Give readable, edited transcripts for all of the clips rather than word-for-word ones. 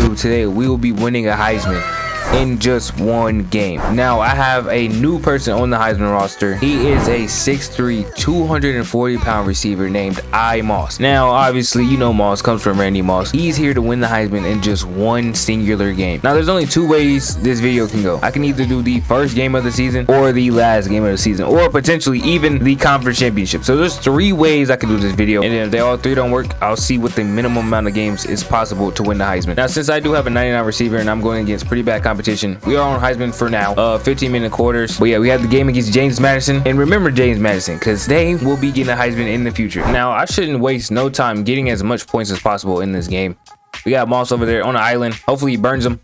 YouTube. Today we will be winning a Heisman in just one game. Now I have a new person on the Heisman roster. He is a 6'3", 240-pound receiver named Moss. Now obviously you know Moss comes from Randy Moss. He's here to win the Heisman in just one singular game. Now there's only two ways this video can go. I can either do the first game of the season or the last game of the season, or potentially even the conference championship. So there's three ways I can do this video, and then if they all three don't work, I'll see what the minimum amount of games is possible to win the Heisman. Now since I do have a 99 receiver and I'm going against pretty bad competition, we are on Heisman for now, 15-minute quarters. But yeah, we have the game against James Madison, and remember James Madison, because they will be getting a Heisman in the future. Now I shouldn't waste no time getting as much points as possible in this game. We got Moss over there on the island. Hopefully he burns him.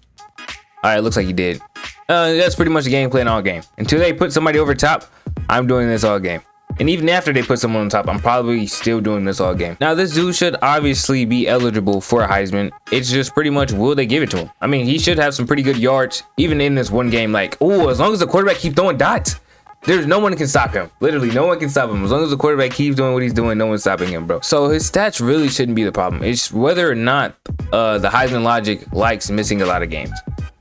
All right, looks like he did. That's pretty much the game plan all game. Until they put somebody over top, I'm doing this all game. And even after they put someone on top, I'm probably still doing this all game. Now, this dude should obviously be eligible for a Heisman. It's just pretty much, will they give it to him? I mean, he should have some pretty good yards, even in this one game. Like, oh, as long as the quarterback keeps throwing dots, there's no one can stop him. Literally, no one can stop him. As long as the quarterback keeps doing what he's doing, no one's stopping him, bro. So his stats really shouldn't be the problem. It's whether or not the Heisman logic likes missing a lot of games,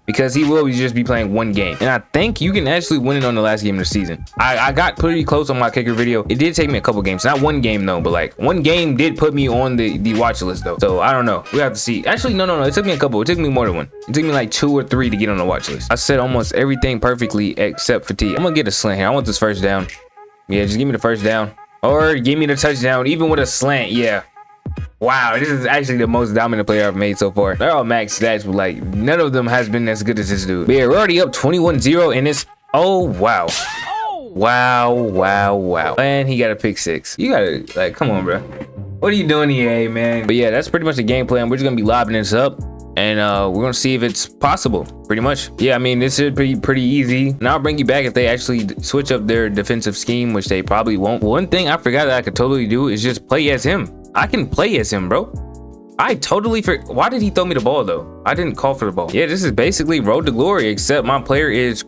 because he will just be playing one game. And I think you can actually win it on the last game of the season. I got pretty close on my kicker video. It did take me a couple games, not one game though, but like one game did put me on the watch list though. So I don't know, we have to see. Actually no, it took me a couple. It took me more than one. It took me like 2 or 3 to get on the watch list. I said almost everything perfectly except fatigue. I'm gonna get a slant here. I want this first down. Yeah, just give me the first down, or give me the touchdown even with a slant. Yeah. Wow, this is actually the most dominant player I've made so far. They're all max stats, but like none of them has been as good as this dude. But yeah, we're already up 21-0 and it's, oh wow. Wow. And he got a pick 6. You gotta, like, come on, bro. What are you doing here, man? But yeah, that's pretty much the game plan. We're just gonna be lobbing this up, and we're gonna see if it's possible. Pretty much. Yeah, I mean, this should be pretty easy. And I'll bring you back if they actually switch up their defensive scheme, which they probably won't. One thing I forgot that I could totally do is just play as him. I can play as him, bro. I totally forgot. Why did he throw me the ball though? I didn't call for the ball. Yeah, this is basically road to glory, except my player is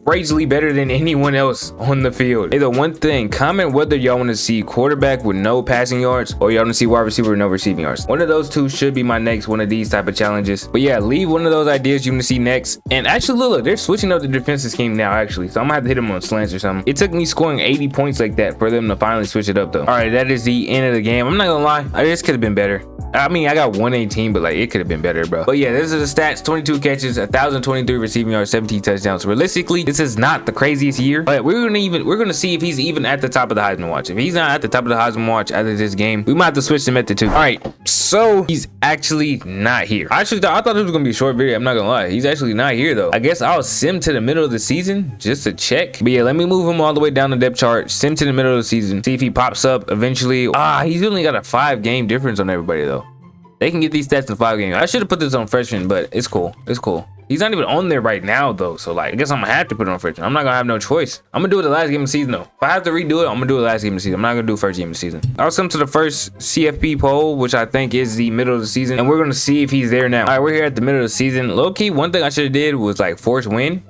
crazily better than anyone else on the field. Hey, the one thing, comment whether y'all want to see quarterback with no passing yards or y'all want to see wide receiver with no receiving yards. One of those two should be my next one of these type of challenges. But yeah, leave one of those ideas you want to see next. And actually, look, they're switching up the defensive scheme now actually, so I'm gonna have to hit them on slants or something. It took me scoring 80 points like that for them to finally switch it up though. All right, that is the end of the game. I'm not gonna lie, this could have been better. I mean, I got 118, but like it could have been better, bro. But yeah, this is the stats: 22 catches, 1,023 receiving yards, 17 touchdowns. Realistically, this is not the craziest year, but we're gonna see if he's even at the top of the Heisman watch. If he's not at the top of the Heisman watch after this game, we might have to switch the method too. All right, so he's actually not here. I thought it was gonna be a short video. I'm not gonna lie, he's actually not here though. I guess I'll sim to the middle of the season just to check. But yeah, let me move him all the way down the depth chart, sim to the middle of the season, see if he pops up eventually. He's only got a 5-game difference on everybody though. They can get these stats in 5 games. I should have put this on freshman, but it's cool. It's cool. He's not even on there right now, though. So, like, I guess I'm going to have to put it on freshman. I'm not going to have no choice. I'm going to do it the last game of the season, though. If I have to redo it, I'm going to do it the last game of the season. I'm not going to do first game of the season. I'll send to the first CFP poll, which I think is the middle of the season. And we're going to see if he's there now. All right, we're here at the middle of the season. Low-key, one thing I should have did was, like, force win.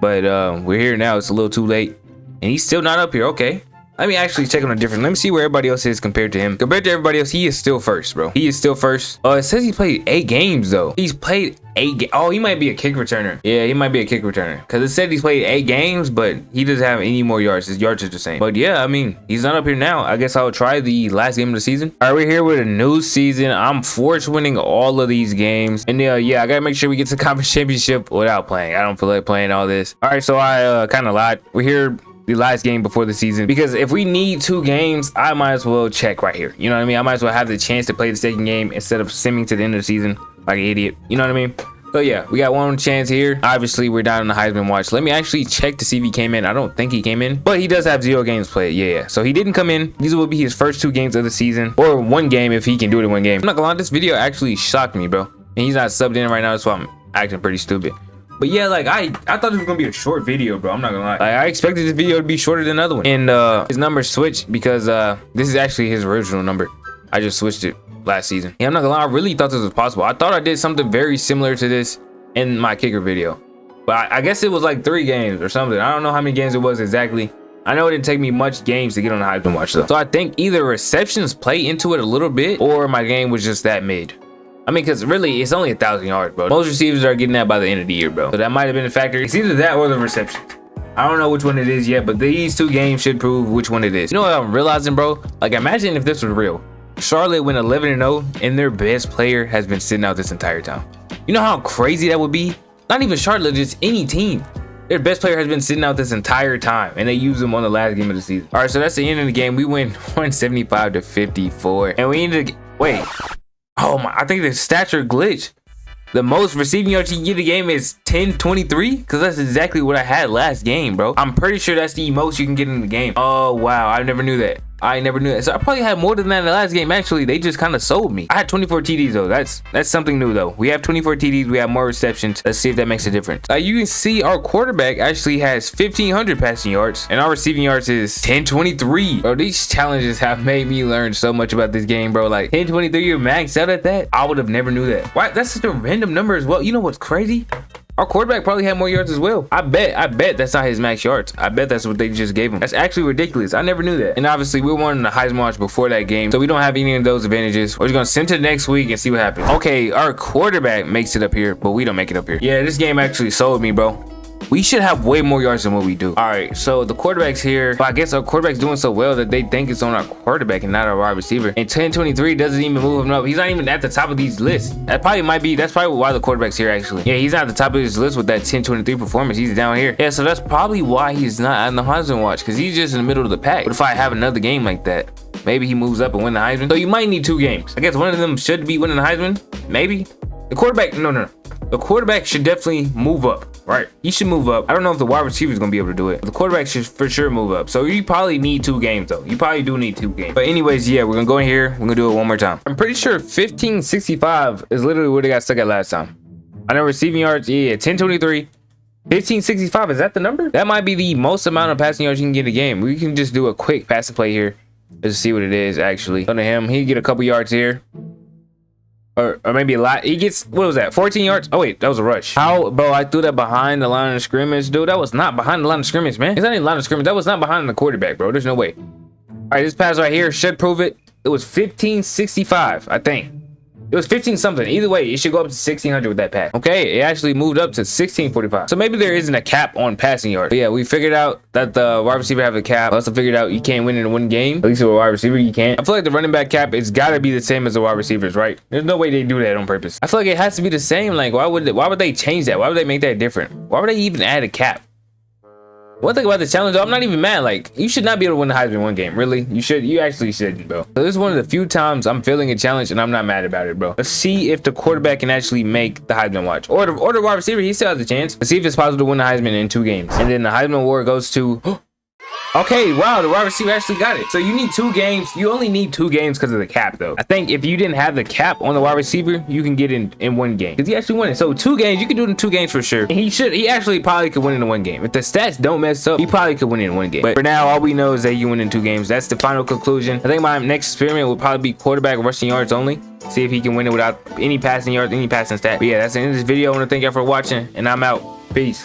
But we're here now. It's a little too late. And he's still not up here. Okay. Let me actually check on the difference. Let me see where everybody else is compared to him. Compared to everybody else, he is still first, bro. He is still first. It says he played 8 games, though. He's played 8 games. Oh, he might be a kick returner. Yeah, he might be a kick returner. Because it said he's played 8 games, but he doesn't have any more yards. His yards are the same. But yeah, I mean, he's not up here now. I guess I'll try the last game of the season. All right, we're here with a new season. I'm force winning all of these games. And yeah, I got to make sure we get to the conference championship without playing. I don't feel like playing all this. All right, so I kind of lied. We're here the last game before the season, because if we need 2 games, I might as well check right here. You know what I mean? I might as well have the chance to play the second game instead of simming to the end of the season like an idiot. You know what I mean? So yeah, we got one chance here. Obviously, we're down in the Heisman watch. Let me actually check to see if he came in. I don't think he came in, but he does have 0 games played. Yeah. So he didn't come in. These will be his first 2 games of the season, or 1 game if he can do it in 1 game. I'm not gonna lie, this video actually shocked me, bro. And he's not subbed in right now, so I'm acting pretty stupid. But yeah, like I thought it was gonna be a short video, bro. I'm not gonna lie. Like, I expected this video to be shorter than the other one. And his number switched because this is actually his original number. I just switched it last season. Yeah, I'm not gonna lie, I really thought this was possible. I thought I did something very similar to this in my kicker video. But I guess it was like 3 games or something. I don't know how many games it was exactly. I know it didn't take me much games to get on the Heisman watch though. So I think either receptions play into it a little bit, or my game was just that mid. I mean, because really, it's only 1,000 yards, bro. Most receivers are getting that by the end of the year, bro. So that might have been a factor. It's either that or the receptions. I don't know which one it is yet, but these 2 games should prove which one it is. You know what I'm realizing, bro? Like, imagine if this was real. Charlotte went 11-0, and their best player has been sitting out this entire time. You know how crazy that would be? Not even Charlotte, just any team. Their best player has been sitting out this entire time, and they used him on the last game of the season. All right, so that's the end of the game. We win 175-54, and we ended the wait. Oh my! I think the stature glitched. The most receiving yards you can get a game is 1023, because that's exactly what I had last game, bro. I'm pretty sure that's the most you can get in the game. Oh wow, I never knew that. I never knew that. So I probably had more than that in the last game. Actually, they just kind of sold me. I had 24 TDs though. That's something new though. We have 24 TDs. We have more receptions. Let's see if that makes a difference. You can see our quarterback actually has 1,500 passing yards, and our receiving yards is 1023. Bro, these challenges have made me learn so much about this game, bro. Like 1023, you're maxed out at that. I would have never knew that. Why? That's such a random number as well. You know what's crazy? Our quarterback probably had more yards as well. I bet that's not his max yards. I bet that's what they just gave him. That's actually ridiculous. I never knew that. And obviously we won the Heisman Watch before that game, so we don't have any of those advantages. We're just gonna send to the next week and see what happens. Okay, our quarterback makes it up here, but we don't make it up here. Yeah, this game actually sold me, bro. We should have way more yards than what we do. All right, so the quarterback's here, but I guess our quarterback's doing so well that they think it's on our quarterback and not our wide receiver. And 1023 doesn't even move him up. He's not even at the top of these lists. That's probably why the quarterback's here actually. Yeah, he's not at the top of his list with that 1023 performance. He's down here. Yeah, so that's probably why he's not on the Heisman Watch, because he's just in the middle of the pack. What if I have another game like that? Maybe he moves up and win the Heisman. So you might need 2 games. I guess one of them should be winning the Heisman. Maybe. The quarterback, no. The quarterback should definitely move up. Right, he should move up. I don't know if the wide receiver is gonna be able to do it, but the quarterback should for sure move up. So you probably need 2 games though. You probably do need 2 games. But anyways, yeah, we're gonna go in here. We're gonna do it one more time. I'm pretty sure 1565 is literally where they got stuck at last time. I know receiving yards, yeah, 1023. 1565, is that the number? That might be the most amount of passing yards you can get in a game. We can just do a quick pass to play here. Let's see what it is actually. Go to him. He get a couple yards here. Or maybe a lot. He gets, what was that, 14 yards? Oh wait, that was a rush. How, bro? I threw that behind the line of scrimmage, dude. That was not behind the line of scrimmage, man. It's not even line of scrimmage. That was not behind the quarterback, bro. There's no way. All right, this pass right here should prove it. It was 1565, I think. It was 15 something. Either way, it should go up to 1600 with that pass. Okay, it actually moved up to 1645. So maybe there isn't a cap on passing yards. But yeah, we figured out that the wide receiver have a cap. Also figured out you can't win in one game. At least with a wide receiver, you can't. I feel like the running back cap, it's gotta be the same as the wide receivers, right? There's no way they do that on purpose. I feel like it has to be the same. Like, why would they change that? Why would they make that different? Why would they even add a cap? One thing about the challenge, though, I'm not even mad. Like, you should not be able to win the Heisman one game. Really, you actually shouldn't, bro. So this is one of the few times I'm feeling a challenge and I'm not mad about it, bro. Let's see if the quarterback can actually make the Heisman Watch, or the wide receiver. He still has a chance. Let's see if it's possible to win the Heisman in 2 games, and then the Heisman award goes to okay, wow, the wide receiver actually got it. So you need 2 games. You only need 2 games because of the cap, though. I think if you didn't have the cap on the wide receiver, you can get in 1 game, because he actually won it. So 2 games, you can do it in 2 games for sure. And he actually probably could win in 1 game. If the stats don't mess up, he probably could win in 1 game. But for now, all we know is that you win in 2 games. That's the final conclusion. I think my next experiment will probably be quarterback rushing yards only. See if he can win it without any passing yards, any passing stat. But yeah, that's the end of this video. I want to thank y'all for watching, and I'm out. Peace.